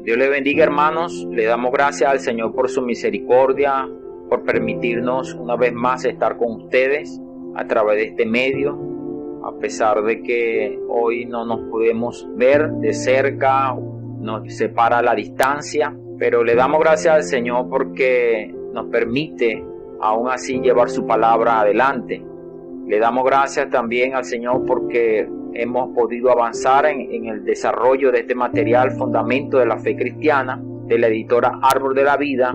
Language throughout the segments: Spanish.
Dios les bendiga, hermanos. Le damos gracias al Señor por su misericordia, por permitirnos una vez más estar con ustedes a través de este medio. A pesar de que hoy no nos podemos ver de cerca, nos separa la distancia, pero le damos gracias al Señor porque nos permite aún así llevar su palabra adelante. Le damos gracias también al Señor porque hemos podido avanzar en el desarrollo de este material, Fundamento de la Fe Cristiana, de la editora Árbol de la Vida.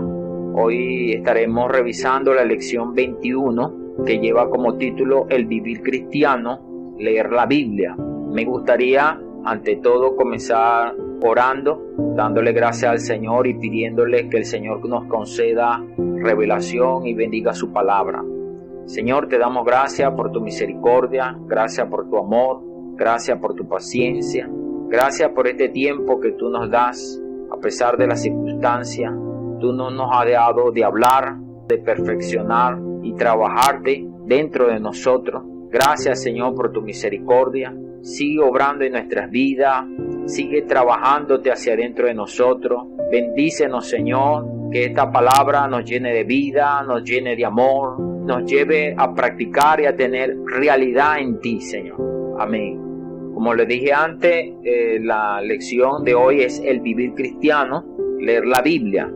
Hoy estaremos revisando la lección 21, que lleva como título El vivir cristiano, leer la Biblia. Me gustaría, ante todo, comenzar orando, dándole gracias al Señor y pidiéndole que el Señor nos conceda revelación y bendiga su palabra. Señor, te damos gracias por tu misericordia, gracias por tu amor, gracias por tu paciencia, gracias por este tiempo que tú nos das a pesar de las circunstancias. Tú no nos has dejado de hablar, de perfeccionar y trabajarte dentro de nosotros. Gracias, Señor, por tu misericordia. Sigue obrando en nuestras vidas, sigue trabajándote hacia adentro de nosotros. Bendícenos, Señor, que esta palabra nos llene de vida, nos llene de amor, nos lleve a practicar y a tener realidad en ti, Señor. Amén. Como les dije antes, la lección de hoy es el vivir cristiano, leer la Biblia.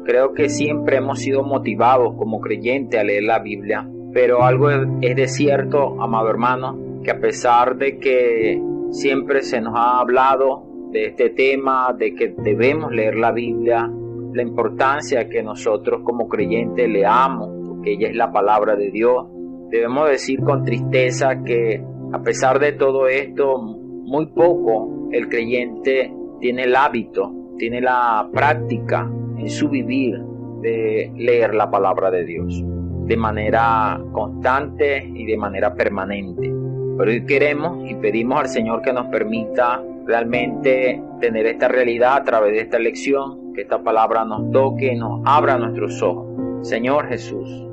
Creo que siempre hemos sido motivados como creyentes a leer la Biblia, pero algo es de cierto, amado hermano, que a pesar de que siempre se nos ha hablado de este tema, de que debemos leer la Biblia, la importancia que nosotros como creyentes leamos, porque ella es la palabra de Dios, debemos decir con tristeza que a pesar de todo esto, muy poco el creyente tiene el hábito, tiene la práctica en su vivir de leer la palabra de Dios de manera constante y de manera permanente. Pero hoy queremos y pedimos al Señor que nos permita realmente tener esta realidad a través de esta lección, que esta palabra nos toque y nos abra nuestros ojos. Señor Jesús,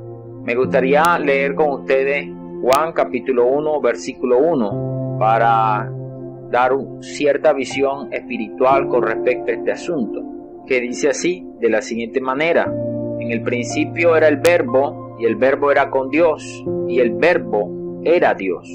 me gustaría leer con ustedes Juan capítulo 1, versículo 1, para dar cierta visión espiritual con respecto a este asunto, que dice así, de la siguiente manera: en el principio era el Verbo, y el Verbo era con Dios, y el Verbo era Dios.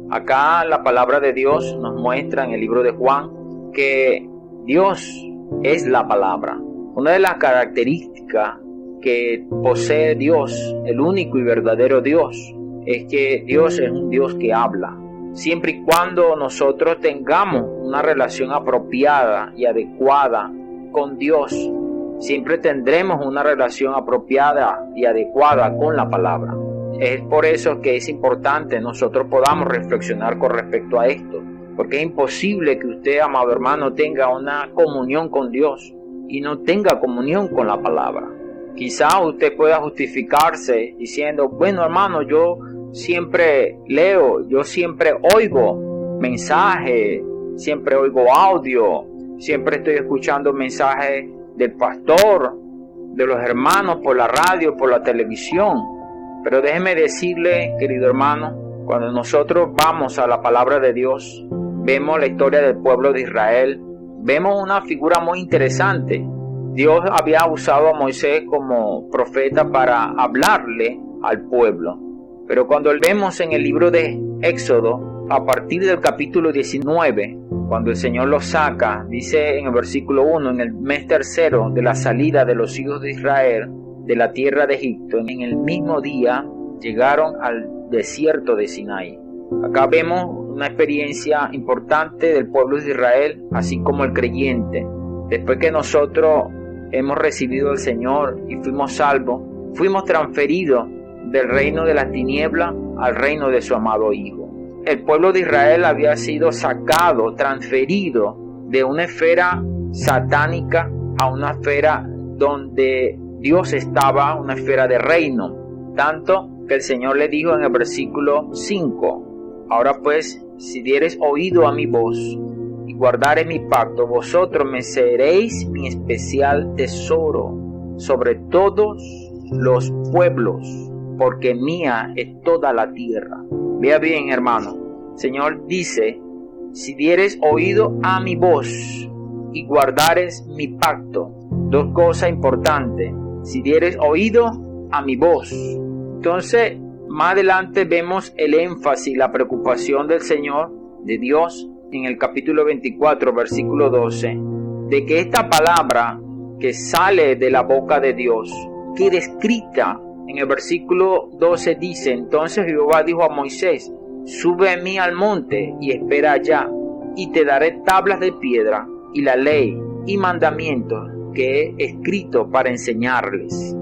Acá la palabra de Dios nos muestra en el libro de Juan que Dios es la palabra. Una de las características que posee Dios, el único y verdadero Dios, es que Dios es un Dios que habla. Siempre y cuando nosotros tengamos una relación apropiada y adecuada con Dios, siempre tendremos una relación apropiada y adecuada con la palabra. Es por eso que es importante nosotros podamos reflexionar con respecto a esto, porque es imposible que usted, amado hermano, tenga una comunión con Dios y no tenga comunión con la palabra. Quizá usted pueda justificarse diciendo: bueno, hermano, yo siempre leo, yo siempre oigo mensajes, siempre oigo audio, siempre estoy escuchando mensajes del pastor, de los hermanos por la radio, por la televisión. Pero déjeme decirle, querido hermano, cuando nosotros vamos a la palabra de Dios, vemos la historia del pueblo de Israel, vemos una figura muy interesante. Dios había usado a Moisés como profeta para hablarle al pueblo. Pero cuando vemos en el libro de Éxodo, a partir del capítulo 19, cuando el Señor los saca, dice en el versículo 1, en el mes tercero de la salida de los hijos de Israel de la tierra de Egipto, en el mismo día llegaron al desierto de Sinaí. Acá vemos una experiencia importante del pueblo de Israel, así como el creyente. Después que nosotros hemos recibido al Señor y fuimos salvos, fuimos transferidos del reino de las tinieblas al reino de su amado Hijo. El pueblo de Israel había sido sacado, transferido de una esfera satánica a una esfera donde Dios estaba, una esfera de reino. Tanto que el Señor le dijo en el versículo 5: ahora pues, si diereis oído a mi voz y guardareis mi pacto, vosotros me seréis mi especial tesoro sobre todos los pueblos, porque mía es toda la tierra. Vea bien, hermano, el Señor dice: si dieres oído a mi voz y guardares mi pacto. Dos cosas importantes. Si dieres oído a mi voz. Entonces, más adelante vemos el énfasis, la preocupación del Señor, de Dios, en el capítulo 24, versículo 12, de que esta palabra que sale de la boca de Dios quede escrita. En el versículo 12 dice: entonces Jehová dijo a Moisés: sube a mí al monte y espera allá, y te daré tablas de piedra y la ley y mandamientos que he escrito para enseñarles.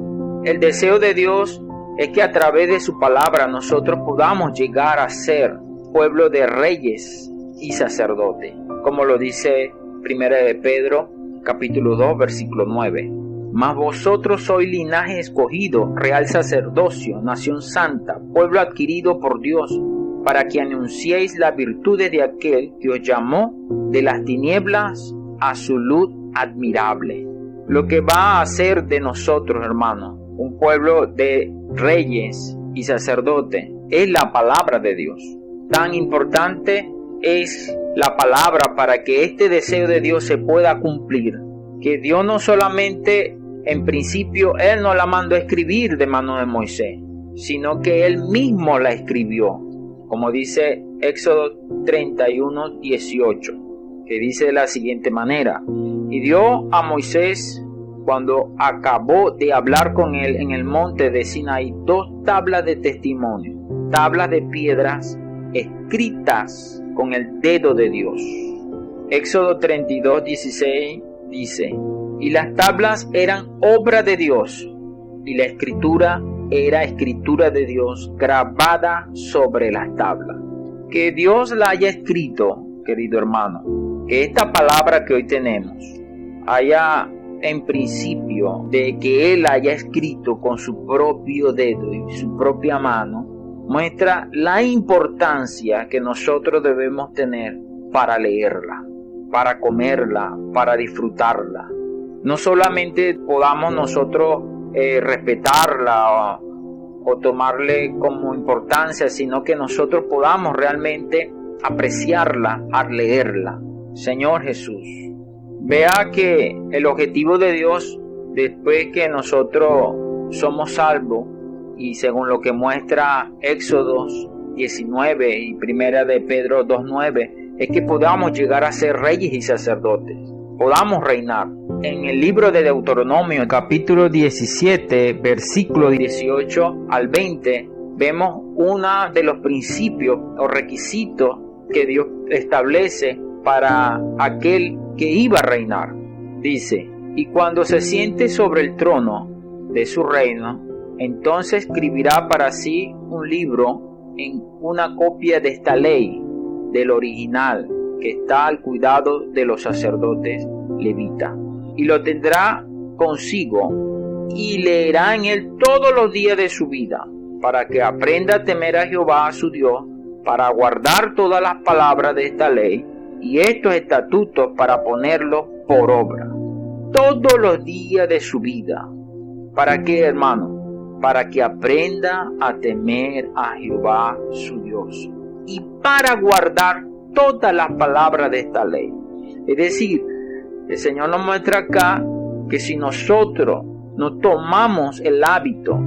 El deseo de Dios es que a través de su palabra nosotros podamos llegar a ser pueblo de reyes y sacerdotes, como lo dice 1 de Pedro capítulo 2 versículo 9. Mas vosotros sois linaje escogido, real sacerdocio, nación santa, pueblo adquirido por Dios, para que anunciéis las virtudes de aquel que os llamó de las tinieblas a su luz admirable. Lo que va a hacer de nosotros, hermanos, un pueblo de reyes y sacerdotes, es la palabra de Dios. Tan importante es la palabra para que este deseo de Dios se pueda cumplir, que Dios no solamente en principio Él no la mandó a escribir de mano de Moisés, sino que Él mismo la escribió, como dice Éxodo 31, 18, que dice de la siguiente manera: y dio a Moisés, cuando acabó de hablar con él en el monte de Sinaí, 2 tablas de testimonio, tablas de piedras escritas con el dedo de Dios. Éxodo 32, 16 dice: y las tablas eran obra de Dios, y la escritura era escritura de Dios grabada sobre las tablas. Que Dios la haya escrito, querido hermano, que esta palabra que hoy tenemos haya en principio de que Él haya escrito con su propio dedo y su propia mano, muestra la importancia que nosotros debemos tener para leerla, para comerla, para disfrutarla. No solamente podamos nosotros respetarla o tomarle como importancia, sino que nosotros podamos realmente apreciarla al leerla. Señor Jesús, vea que el objetivo de Dios, después que nosotros somos salvos, y según lo que muestra Éxodo 19 y 1 de Pedro 2:9, es que podamos llegar a ser reyes y sacerdotes, podamos reinar. En el libro de Deuteronomio, capítulo 17, versículo 18 al 20, vemos uno de los principios o requisitos que Dios establece para aquel que iba a reinar. Dice: y cuando se siente sobre el trono de su reino, entonces escribirá para sí un libro en una copia de esta ley, del original, que está al cuidado de los sacerdotes levitas, y lo tendrá consigo, y leerá en él todos los días de su vida, para que aprenda a temer a Jehová su Dios, para guardar todas las palabras de esta ley y estos estatutos, para ponerlos por obra todos los días de su vida. ¿Para qué, hermano? Para que aprenda a temer a Jehová su Dios y para guardar todas las palabras de esta ley. Es decir, el Señor nos muestra acá que si nosotros no tomamos el hábito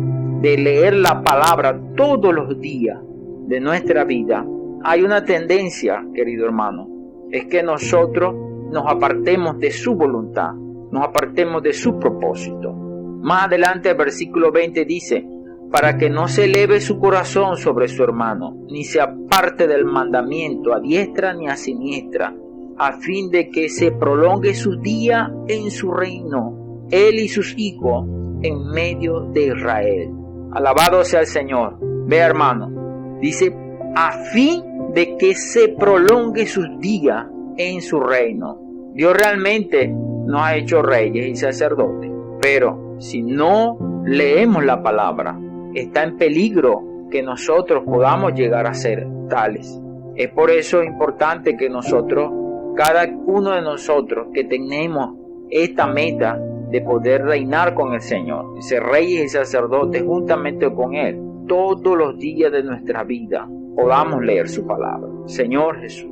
de leer la palabra todos los días de nuestra vida, hay una tendencia, querido hermano, es que nosotros nos apartemos de su voluntad, nos apartemos de su propósito. Más adelante el versículo 20 dice: para que no se eleve su corazón sobre su hermano, ni se aparte del mandamiento a diestra ni a siniestra, a fin de que se prolongue su día en su reino, él y sus hijos en medio de Israel. Alabado sea el Señor. Ve, hermano, dice: a fin de que se prolongue sus días en su reino. Dios realmente nos ha hecho reyes y sacerdotes, pero si no leemos la palabra, está en peligro que nosotros podamos llegar a ser tales. Es por eso importante que nosotros, cada uno de nosotros, que tenemos esta meta de poder reinar con el Señor, de ser reyes y sacerdotes juntamente con Él, todos los días de nuestra vida podamos leer su palabra. Señor Jesús.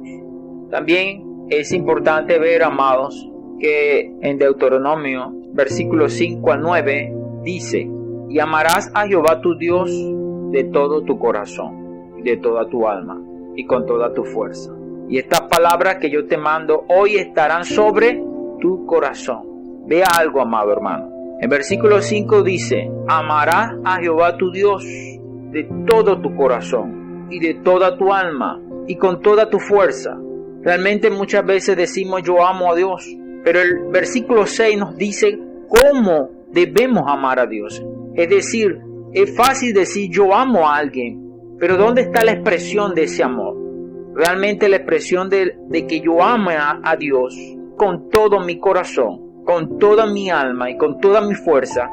También es importante ver, amados, que en Deuteronomio, versículos 5 al 9, dice: y amarás a Jehová tu Dios de todo tu corazón, de toda tu alma y con toda tu fuerza. Y estas palabras que yo te mando hoy estarán sobre tu corazón. Vea algo, amado hermano. En versículo 5 dice: amarás a Jehová tu Dios de todo tu corazón y de toda tu alma y con toda tu fuerza. Realmente muchas veces decimos yo amo a Dios, pero el versículo 6 nos dice cómo debemos amar a Dios. Es decir, es fácil decir yo amo a alguien, pero ¿dónde está la expresión de ese amor? Realmente la expresión de que yo ame a Dios con todo mi corazón, con toda mi alma y con toda mi fuerza,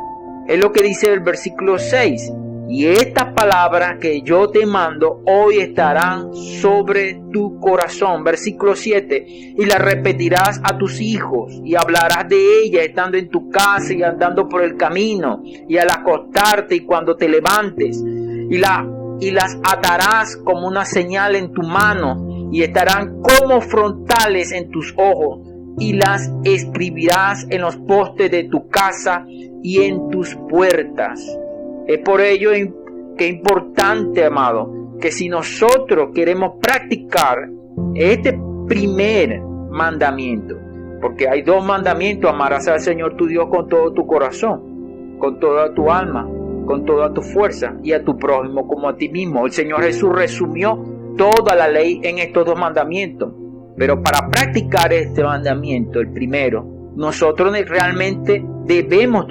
es lo que dice el versículo 6. Y estas palabras que yo te mando hoy estarán sobre tu corazón. Versículo 7. Y las repetirás a tus hijos y hablarás de ellas estando en tu casa y andando por el camino y al acostarte y cuando te levantes. Y las atarás como una señal en tu mano y estarán como frontales en tus ojos. Y las escribirás en los postes de tu casa y en tus puertas. Es por ello que es importante, amado, que si nosotros queremos practicar este primer mandamiento, porque hay dos mandamientos: amarás al Señor tu Dios con todo tu corazón, con toda tu alma, con toda tu fuerza, y a tu prójimo como a ti mismo. El Señor Jesús resumió toda la ley en estos dos mandamientos. Pero para practicar este mandamiento, el primero, nosotros realmente debemos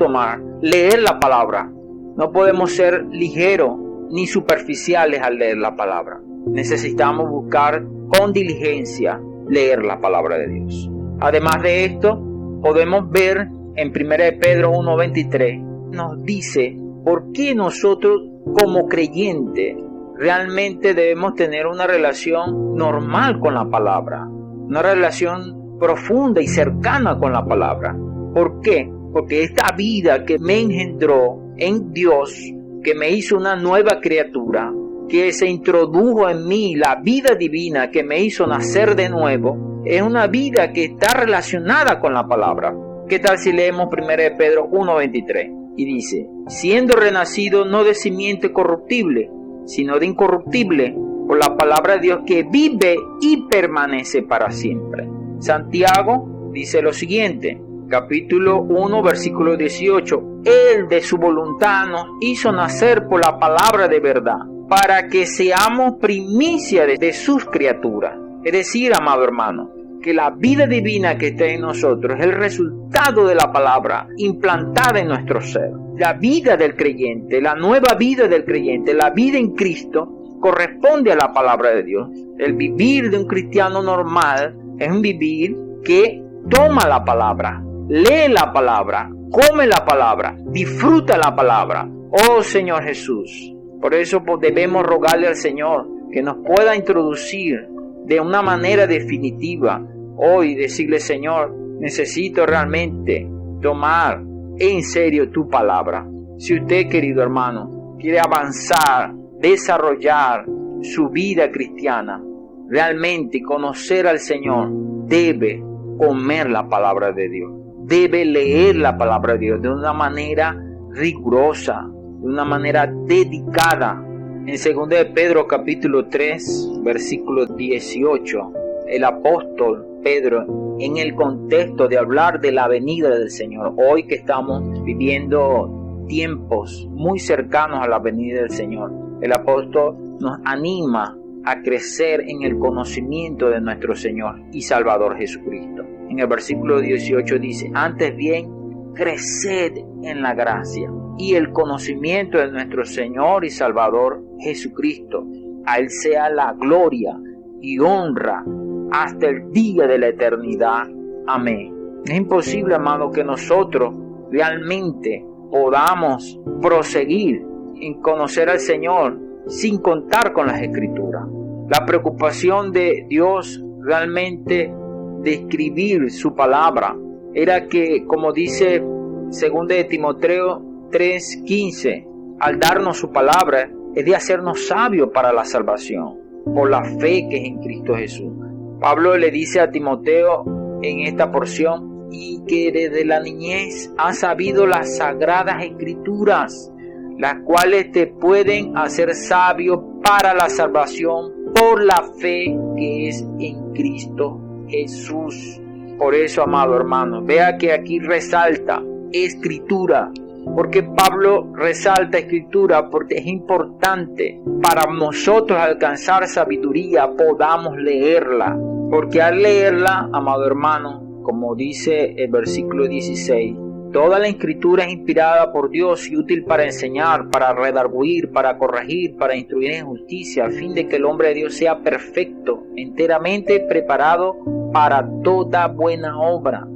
leer la palabra. No podemos ser ligeros ni superficiales al leer la palabra. Necesitamos buscar con diligencia leer la palabra de Dios. Además de esto, podemos ver en 1 Pedro 1:23, nos dice por qué nosotros como creyentes realmente debemos tener una relación normal con la palabra, una relación profunda y cercana con la palabra. ¿Por qué? Porque esta vida que me engendró en Dios, que me hizo una nueva criatura, que se introdujo en mí la vida divina que me hizo nacer de nuevo, es una vida que está relacionada con la palabra. ¿Qué tal si leemos 1 Pedro 1:23? Y dice: siendo renacido no de simiente corruptible, sino de incorruptible, por la palabra de Dios que vive y permanece para siempre. Santiago dice lo siguiente, capítulo 1, versículo 18: Él de su voluntad nos hizo nacer por la palabra de verdad, para que seamos primicia de sus criaturas. Es decir, amado hermano, que la vida divina que está en nosotros es el resultado de la palabra implantada en nuestro ser. La vida del creyente, la nueva vida del creyente, la vida en Cristo, corresponde a la palabra de Dios. El vivir de un cristiano normal es un vivir que toma la palabra, lee la palabra, come la palabra, disfruta la palabra. Oh Señor Jesús, por eso debemos rogarle al Señor que nos pueda introducir de una manera definitiva hoy, decirle: Señor, necesito realmente tomar en serio tu palabra. Si usted, querido hermano, quiere avanzar, desarrollar su vida cristiana, realmente conocer al Señor, debe comer la palabra de Dios, debe leer la palabra de Dios de una manera rigurosa, de una manera dedicada. En 2 de Pedro capítulo 3, versículo 18, el apóstol Pedro, en el contexto de hablar de la venida del Señor, hoy que estamos viviendo tiempos muy cercanos a la venida del Señor, el apóstol nos anima a crecer en el conocimiento de nuestro Señor y Salvador Jesucristo. En el versículo 18 dice: antes bien, creced en la gracia y el conocimiento de nuestro Señor y Salvador Jesucristo. A Él sea la gloria y honra hasta el día de la eternidad. Amén. Es imposible, amado, que nosotros realmente podamos proseguir en conocer al Señor sin contar con las Escrituras. La preocupación de Dios realmente de escribir su palabra era que, como dice 2 de Timoteo 3:15, al darnos su palabra es de hacernos sabios para la salvación por la fe que es en Cristo Jesús. Pablo le dice a Timoteo en esta porción: y que desde la niñez has sabido las sagradas escrituras, las cuales te pueden hacer sabio para la salvación por la fe que es en Cristo Jesús. Por eso, amado hermano, vea que aquí resalta escritura. Porque Pablo resalta escritura porque es importante para nosotros alcanzar sabiduría, podamos leerla. Porque al leerla, amado hermano, como dice el versículo 16, toda la escritura es inspirada por Dios y útil para enseñar, para redarguir, para corregir, para instruir en justicia, a fin de que el hombre de Dios sea perfecto, enteramente preparado para toda buena obra.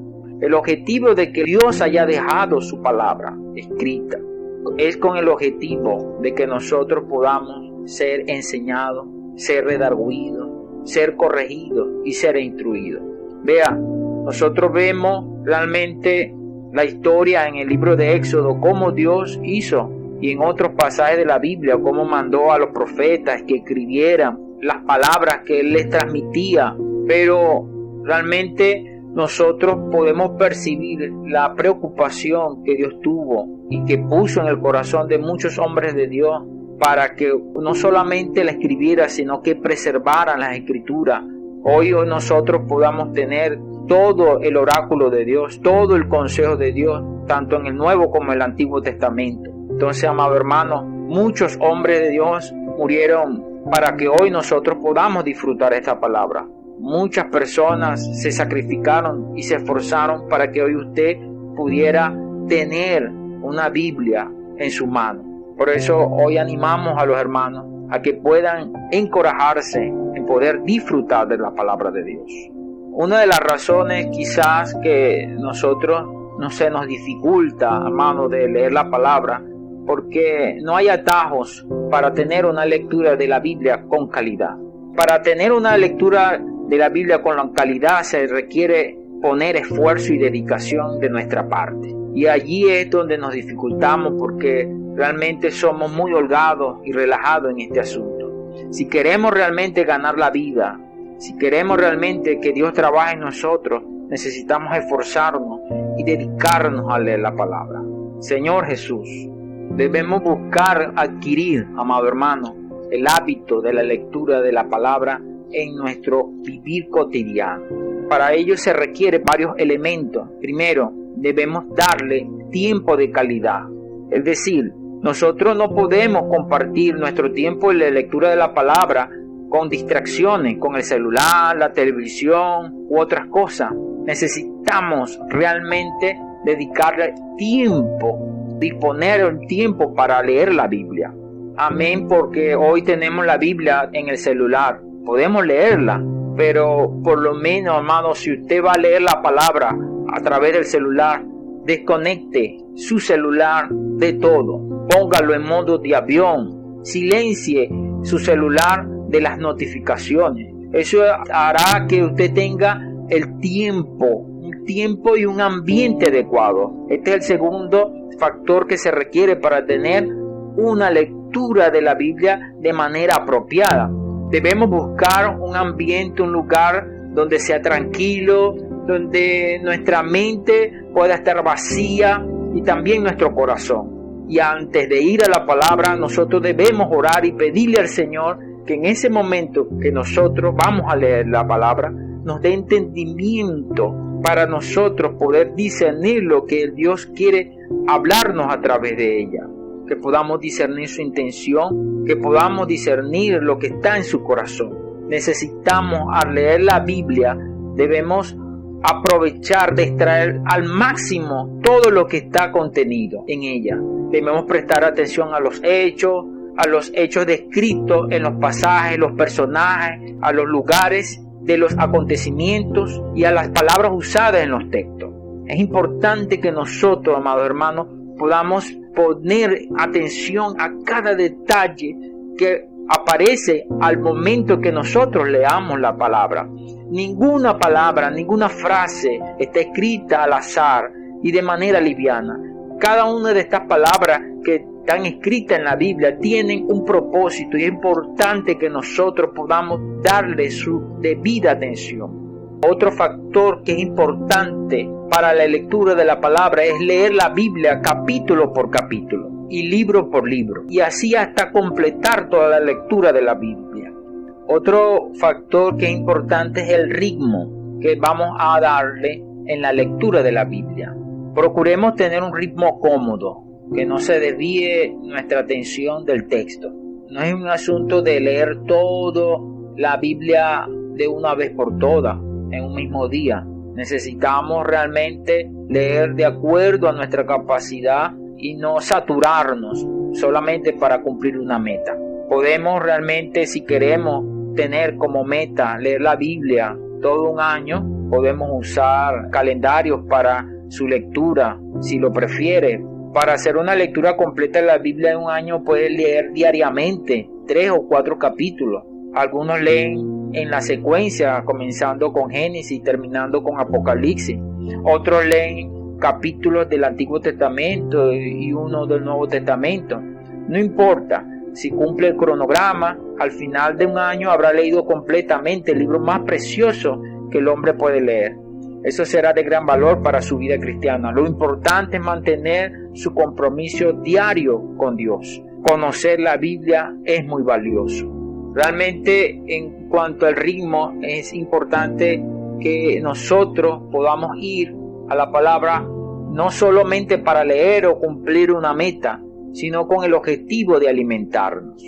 El objetivo de que Dios haya dejado su palabra escrita es con el objetivo de que nosotros podamos ser enseñados, ser redarguidos, ser corregidos y ser instruidos. Vea, nosotros vemos realmente la historia en el libro de Éxodo, cómo Dios hizo, y en otros pasajes de la Biblia, cómo mandó a los profetas que escribieran las palabras que Él les transmitía. Pero realmente nosotros podemos percibir la preocupación que Dios tuvo y que puso en el corazón de muchos hombres de Dios para que no solamente la escribiera, sino que preservaran las escrituras. Hoy nosotros podamos tener todo el oráculo de Dios, todo el consejo de Dios, tanto en el Nuevo como en el Antiguo Testamento. Entonces, amado hermano, muchos hombres de Dios murieron para que hoy nosotros podamos disfrutar esta palabra. Muchas personas se sacrificaron y se esforzaron para que hoy usted pudiera tener una Biblia en su mano. Por eso hoy animamos a los hermanos a que puedan encorajarse en poder disfrutar de la palabra de Dios. Una de las razones quizás que nosotros no se nos dificulta, hermano, de leer la palabra, porque no hay atajos para tener una lectura de la Biblia con calidad. Para tener una lectura de la Biblia con la calidad se requiere poner esfuerzo y dedicación de nuestra parte. Y allí es donde nos dificultamos porque realmente somos muy holgados y relajados en este asunto. Si queremos realmente ganar la vida, si queremos realmente que Dios trabaje en nosotros, necesitamos esforzarnos y dedicarnos a leer la palabra. Señor Jesús, debemos buscar adquirir, amado hermano, el hábito de la lectura de la palabra en nuestro vivir cotidiano. Para ello se requieren varios elementos. Primero, debemos darle tiempo de calidad. Es decir, nosotros no podemos compartir nuestro tiempo en la lectura de la palabra con distracciones, con el celular, la televisión u otras cosas. Necesitamos realmente dedicarle tiempo, disponer un tiempo para leer la Biblia. Amén, porque hoy tenemos la Biblia en el celular. Podemos leerla, pero por lo menos, hermano, si usted va a leer la palabra a través del celular, desconecte su celular de todo. Póngalo en modo de avión. Silencie su celular de las notificaciones. Eso hará que usted tenga el tiempo, un tiempo y un ambiente adecuado. Este es el segundo factor que se requiere para tener una lectura de la Biblia de manera apropiada. Debemos buscar un ambiente, un lugar donde sea tranquilo, donde nuestra mente pueda estar vacía y también nuestro corazón. Y antes de ir a la palabra, nosotros debemos orar y pedirle al Señor que en ese momento que nosotros vamos a leer la palabra, nos dé entendimiento para nosotros poder discernir lo que Dios quiere hablarnos a través de ella. Que podamos discernir su intención, que podamos discernir lo que está en su corazón. Necesitamos, al leer la Biblia, debemos aprovechar de extraer al máximo todo lo que está contenido en ella. Debemos prestar atención a los hechos descritos en los pasajes, los personajes, a los lugares de los acontecimientos y a las palabras usadas en los textos. Es importante que nosotros, amados hermanos, podamos poner atención a cada detalle que aparece al momento que nosotros leamos la palabra. Ninguna palabra, ninguna frase está escrita al azar y de manera liviana. Cada una de estas palabras que están escritas en la Biblia tienen un propósito y es importante que nosotros podamos darle su debida atención. Otro factor que es importante para la lectura de la palabra es leer la Biblia capítulo por capítulo y libro por libro, y así hasta completar toda la lectura de la Biblia. Otro factor que es importante es el ritmo que vamos a darle en la lectura de la Biblia. Procuremos tener un ritmo cómodo, que no se desvíe nuestra atención del texto. No es un asunto de leer todo la Biblia de una vez por todas en un mismo día. Necesitamos realmente leer de acuerdo a nuestra capacidad y no saturarnos solamente para cumplir una meta. Podemos realmente, si queremos tener como meta leer la Biblia todo un año, podemos usar calendarios para su lectura, si lo prefiere. Para hacer una lectura completa de la Biblia en un año puede leer diariamente 3 o 4 capítulos. Algunos leen en la secuencia, comenzando con Génesis y terminando con Apocalipsis. Otros leen capítulos del Antiguo Testamento y uno del Nuevo Testamento. No importa, si cumple el cronograma, al final de un año habrá leído completamente el libro más precioso que el hombre puede leer. Eso será de gran valor para su vida cristiana. Lo importante es mantener su compromiso diario con Dios. Conocer la Biblia es muy valioso. Realmente, en cuanto al ritmo, es importante que nosotros podamos ir a la palabra no solamente para leer o cumplir una meta, sino con el objetivo de alimentarnos.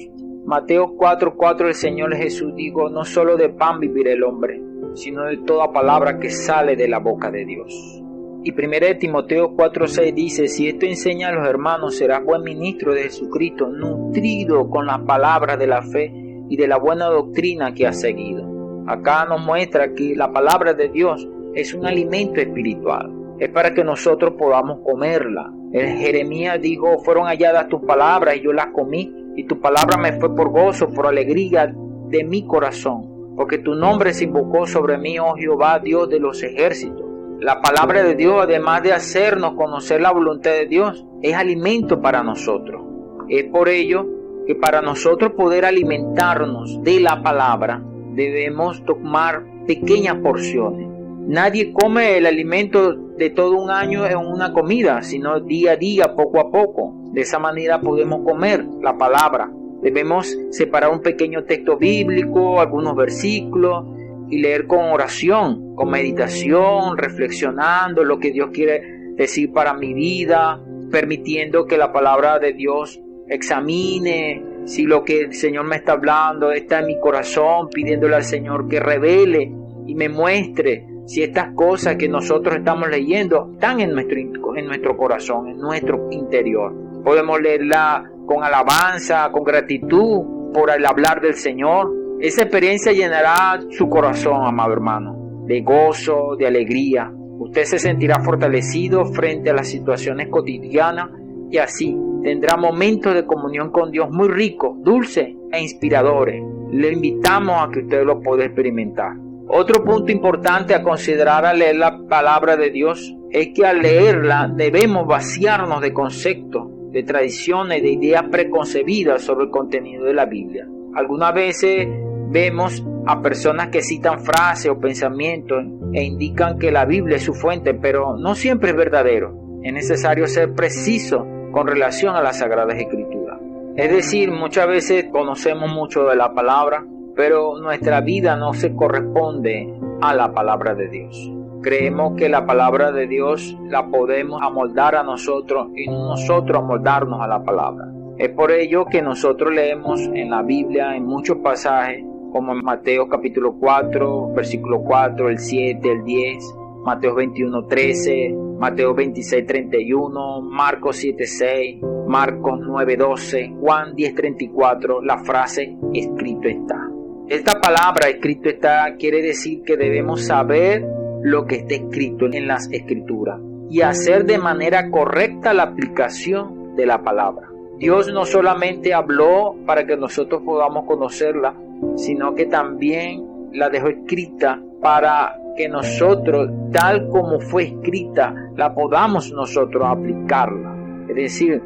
Mateo 4:4, el Señor Jesús dijo: no solo de pan vivirá el hombre, sino de toda palabra que sale de la boca de Dios. Y 1 Timoteo 4:6 dice: si esto enseña a los hermanos, serás buen ministro de Jesucristo, nutrido con las palabras de la fe y de la buena doctrina que has seguido. Acá nos muestra que la palabra de Dios es un alimento espiritual. Es para que nosotros podamos comerla. El Jeremías dijo: fueron halladas tus palabras y yo las comí, y tu palabra me fue por gozo, por alegría de mi corazón, porque tu nombre se invocó sobre mí, oh Jehová, Dios de los ejércitos. La palabra de Dios, además de hacernos conocer la voluntad de Dios, es alimento para nosotros. Es por ello que para nosotros poder alimentarnos de la palabra, debemos tomar pequeñas porciones. Nadie come el alimento de todo un año en una comida, sino día a día, poco a poco. De esa manera podemos comer la palabra. Debemos separar un pequeño texto bíblico, algunos versículos, y leer con oración, con meditación, reflexionando lo que Dios quiere decir para mi vida, permitiendo que la palabra de Dios examine si lo que el Señor me está hablando está en mi corazón, pidiéndole al Señor que revele y me muestre si estas cosas que nosotros estamos leyendo están en nuestro corazón, en nuestro interior. Podemos leerla con alabanza, con gratitud por el hablar del Señor. Esa experiencia llenará su corazón, amado hermano, de gozo, de alegría. Usted se sentirá fortalecido frente a las situaciones cotidianas y así tendrá momentos de comunión con Dios muy ricos, dulces e inspiradores. Le invitamos a que usted lo pueda experimentar. Otro punto importante a considerar al leer la palabra de Dios es que al leerla debemos vaciarnos de conceptos, de tradiciones, de ideas preconcebidas sobre el contenido de la Biblia. Algunas veces vemos a personas que citan frases o pensamientos e indican que la Biblia es su fuente, pero no siempre es verdadero. Es necesario ser preciso con relación a las Sagradas Escrituras. Es decir, muchas veces conocemos mucho de la palabra, pero nuestra vida no se corresponde a la palabra de Dios. Creemos que la palabra de Dios la podemos amoldar a nosotros y no nosotros amoldarnos a la palabra. Es por ello que nosotros leemos en la Biblia en muchos pasajes, como en Mateo capítulo 4, versículo 4, el 7, el 10, Mateo 21, 13, Mateo 26, 31, Marcos 7, 6, Marcos 9, 12, Juan 10, 34, la frase escrito está. Esta palabra escrito está quiere decir que debemos saber lo que está escrito en las Escrituras y hacer de manera correcta la aplicación de la palabra. Dios no solamente habló para que nosotros podamos conocerla, sino que también la dejó escrita para que nosotros, tal como fue escrita, la podamos nosotros aplicarla. Es decir,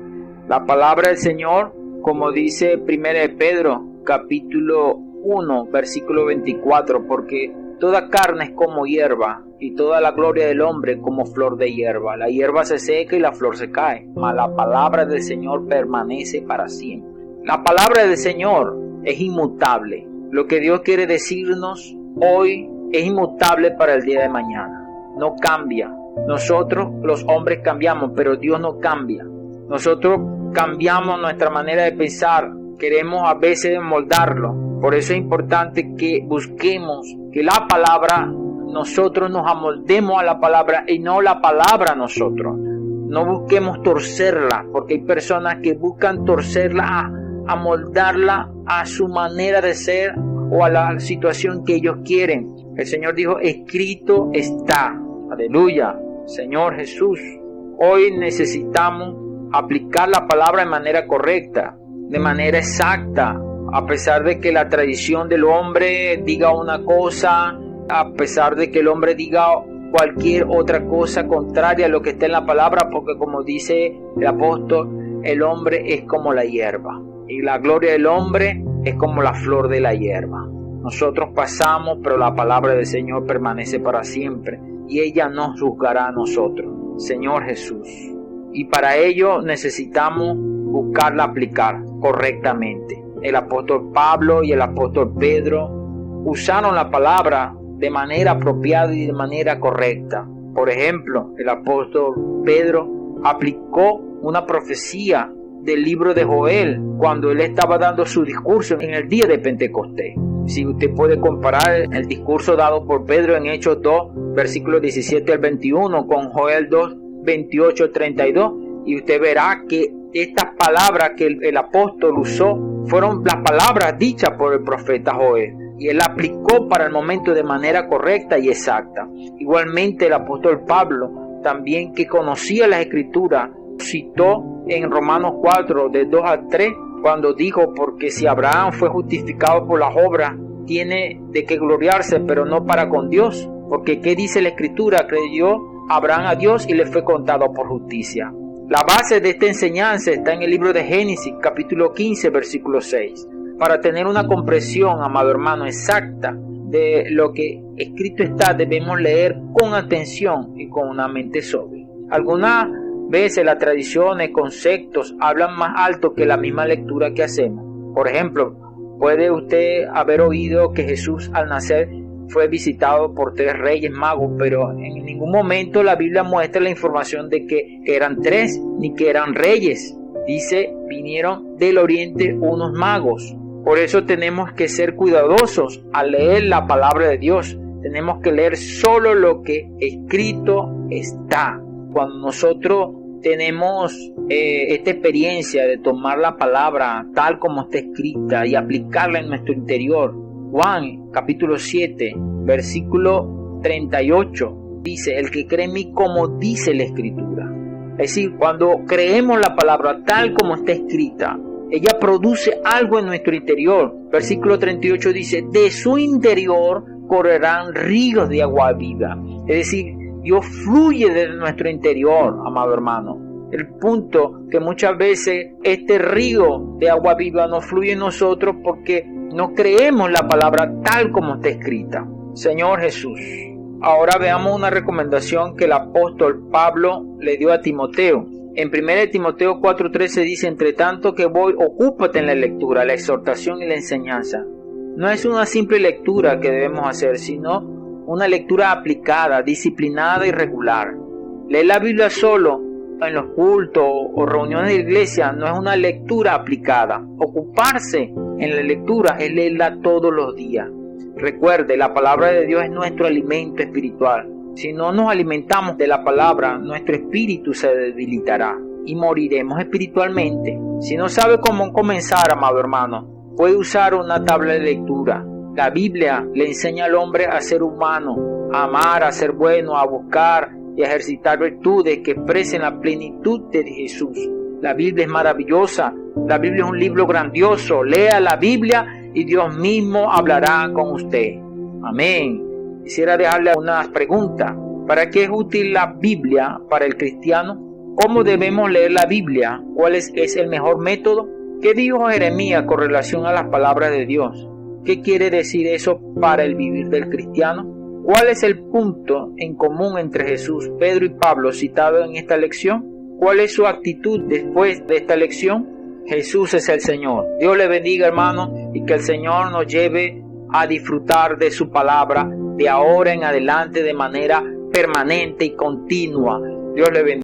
la palabra del Señor, como dice 1 Pedro capítulo 1, versículo 24, porque Toda carne es como hierba, y toda la gloria del hombre como flor de hierba. La hierba se seca y la flor se cae, mas la palabra del Señor permanece para siempre. La palabra del Señor es inmutable. Lo que Dios quiere decirnos hoy es inmutable para el día de mañana. No cambia. Nosotros los hombres cambiamos, pero Dios no cambia. Nosotros cambiamos nuestra manera de pensar. Queremos a veces moldarlo. Por eso es importante que busquemos que la palabra, nosotros nos amoldemos a la palabra y no la palabra a nosotros. No busquemos torcerla, porque hay personas que buscan torcerla, amoldarla a su manera de ser o a la situación que ellos quieren. El Señor dijo, escrito está. Aleluya, Señor Jesús. Hoy necesitamos aplicar la palabra de manera correcta, de manera exacta, a pesar de que la tradición del hombre diga una cosa, a pesar de que el hombre diga cualquier otra cosa contraria a lo que está en la palabra, porque como dice el apóstol, el hombre es como la hierba y la gloria del hombre es como la flor de la hierba. Nosotros pasamos, pero la palabra del Señor permanece para siempre y ella nos juzgará a nosotros, Señor Jesús. Y para ello necesitamos buscarla aplicar correctamente. El apóstol Pablo y el apóstol Pedro usaron la palabra de manera apropiada y de manera correcta. Por ejemplo, el apóstol Pedro aplicó una profecía del libro de Joel cuando él estaba dando su discurso en el día de Pentecostés. Si usted puede comparar el discurso dado por Pedro en Hechos 2, versículos 17 al 21, con Joel 2, 28 al 32, y usted verá que estas palabras que el apóstol usó fueron las palabras dichas por el profeta Joel, y él aplicó para el momento de manera correcta y exacta. Igualmente el apóstol Pablo, también que conocía las escrituras, citó en Romanos 4, de 2 a 3, cuando dijo, porque si Abraham fue justificado por las obras, tiene de qué gloriarse, pero no para con Dios, porque ¿qué dice la escritura? Creyó Abraham a Dios y le fue contado por justicia. La base de esta enseñanza está en el libro de Génesis, capítulo 15, versículo 6. Para tener una comprensión, amado hermano, exacta de lo que escrito está, debemos leer con atención y con una mente sobria. Algunas veces las tradiciones, conceptos hablan más alto que la misma lectura que hacemos. Por ejemplo, puede usted haber oído que Jesús al nacer fue visitado por 3 reyes magos, pero en ningún momento la Biblia muestra la información de que eran 3 ni que eran reyes. Dice, vinieron del oriente unos magos. Por eso tenemos que ser cuidadosos al leer la palabra de Dios. Tenemos que leer solo lo que escrito está. Cuando nosotros tenemos esta experiencia de tomar la palabra tal como está escrita y aplicarla en nuestro interior, Juan capítulo 7 versículo 38 dice, el que cree en mí como dice la escritura. Es decir, cuando creemos la palabra tal como está escrita, ella produce algo en nuestro interior. Versículo 38 dice, de su interior correrán ríos de agua viva. Es decir, Dios fluye de nuestro interior, amado hermano. El punto que muchas veces este río de agua viva no fluye en nosotros porque no creemos la palabra tal como está escrita. Señor Jesús. Ahora veamos una recomendación que el apóstol Pablo le dio a Timoteo. En 1 Timoteo 4:13 dice, entre tanto que voy, ocúpate en la lectura, la exhortación y la enseñanza. No es una simple lectura que debemos hacer, sino una lectura aplicada, disciplinada y regular. Leer la Biblia solo en los cultos o reuniones de iglesia no es una lectura aplicada. Ocuparse en la lectura es leerla todos los días. Recuerde, la palabra de Dios es nuestro alimento espiritual. Si no nos alimentamos de la palabra, nuestro espíritu se debilitará y moriremos espiritualmente. Si no sabe cómo comenzar, amado hermano, puede usar una tabla de lectura. La Biblia le enseña al hombre a ser humano, a amar, a ser bueno, a buscar y a ejercitar virtudes que expresen la plenitud de Jesús. La Biblia es maravillosa, la Biblia es un libro grandioso. Lea la Biblia y Dios mismo hablará con usted. Amén. Quisiera dejarle unas preguntas. ¿Para qué es útil la Biblia para el cristiano? ¿Cómo debemos leer la Biblia? ¿Cuál es el mejor método? ¿Qué dijo Jeremías con relación a las palabras de Dios? ¿Qué quiere decir eso para el vivir del cristiano? ¿Cuál es el punto en común entre Jesús, Pedro y Pablo citados en esta lección? ¿Cuál es su actitud después de esta lección? Jesús es el Señor. Dios le bendiga, hermano, y que el Señor nos lleve a disfrutar de su palabra de ahora en adelante de manera permanente y continua. Dios le bendiga.